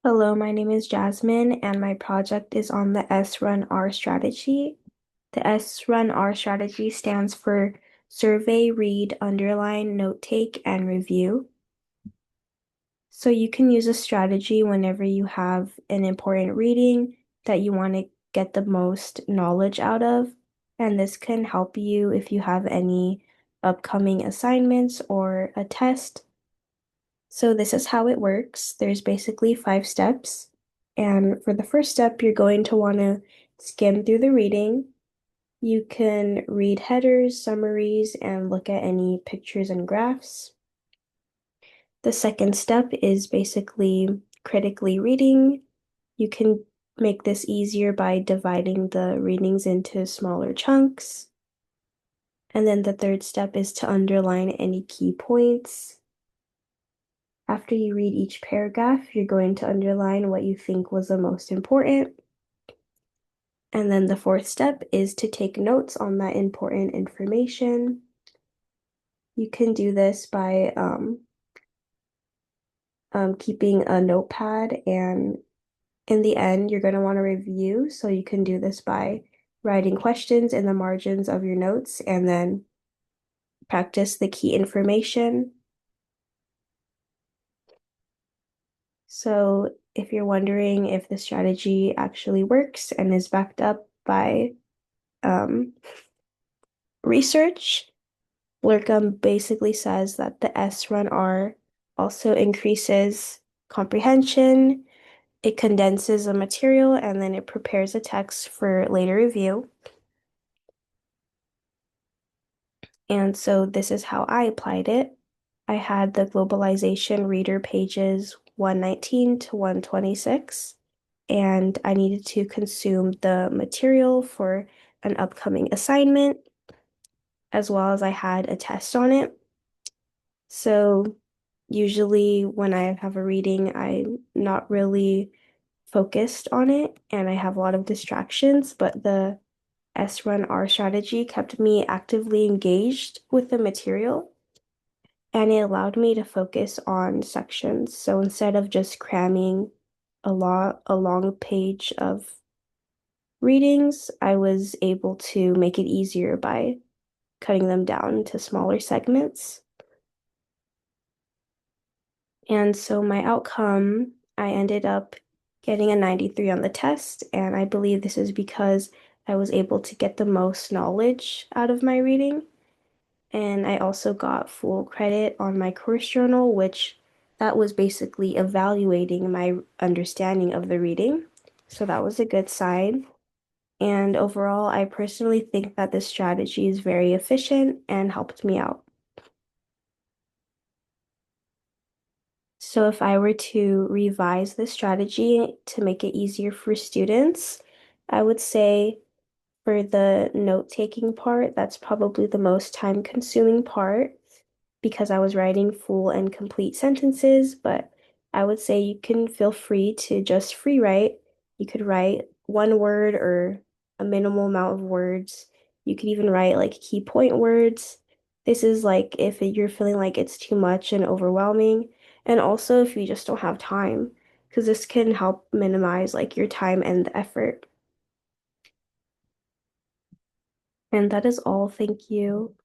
Hello, my name is Jasmine, and my project is on the SRUNR strategy. The SRUNR strategy stands for Survey, Read, Underline, Note Take, and Review. So you can use a strategy whenever you have an important reading that you want to get the most knowledge out of. And this can help you if you have any upcoming assignments or a test. So this is how it works. There's basically 5 steps. And for the first step, you're going to want to skim through the reading. You can read headers, summaries, and look at any pictures and graphs. The second step is basically critically reading. You can make this easier by dividing the readings into smaller chunks. And then the third step is to underline any key points. After you read each paragraph, you're going to underline what you think was the most important. And then the fourth step is to take notes on that important information. You can do this by keeping a notepad, and in the end, you're going to want to review. So you can do this by writing questions in the margins of your notes and then practice the key information. So if you're wondering if the strategy actually works and is backed up by um, research, Blurcum basically says that the SRUNR also increases comprehension, it condenses a material, and then it prepares a text for later review. And so this is how I applied it. I had the globalization reader pages 119 to 126, and I needed to consume the material for an upcoming assignment, as well as I had a test on it. So usually when I have a reading, I'm not really focused on it and I have a lot of distractions, but the SRUNR strategy kept me actively engaged with the material and it allowed me to focus on sections. So instead of just cramming a long page of readings, I was able to make it easier by cutting them down into smaller segments. And so my outcome, I ended up getting a 93 on the test, and I believe this is because I was able to get the most knowledge out of my reading. And I also got full credit on my course journal, which that was basically evaluating my understanding of the reading. So that was a good sign. And overall, I personally think that this strategy is very efficient and helped me out. So if I were to revise this strategy to make it easier for students, I would say for the note-taking part, that's probably the most time-consuming part because I was writing full and complete sentences, but I would say you can feel free to just free write. You could write one word or a minimal amount of words. You could even write like key point words. This is like if you're feeling like it's too much and overwhelming, and also if you just don't have time, because this can help minimize like your time and the effort. And that is all. Thank you.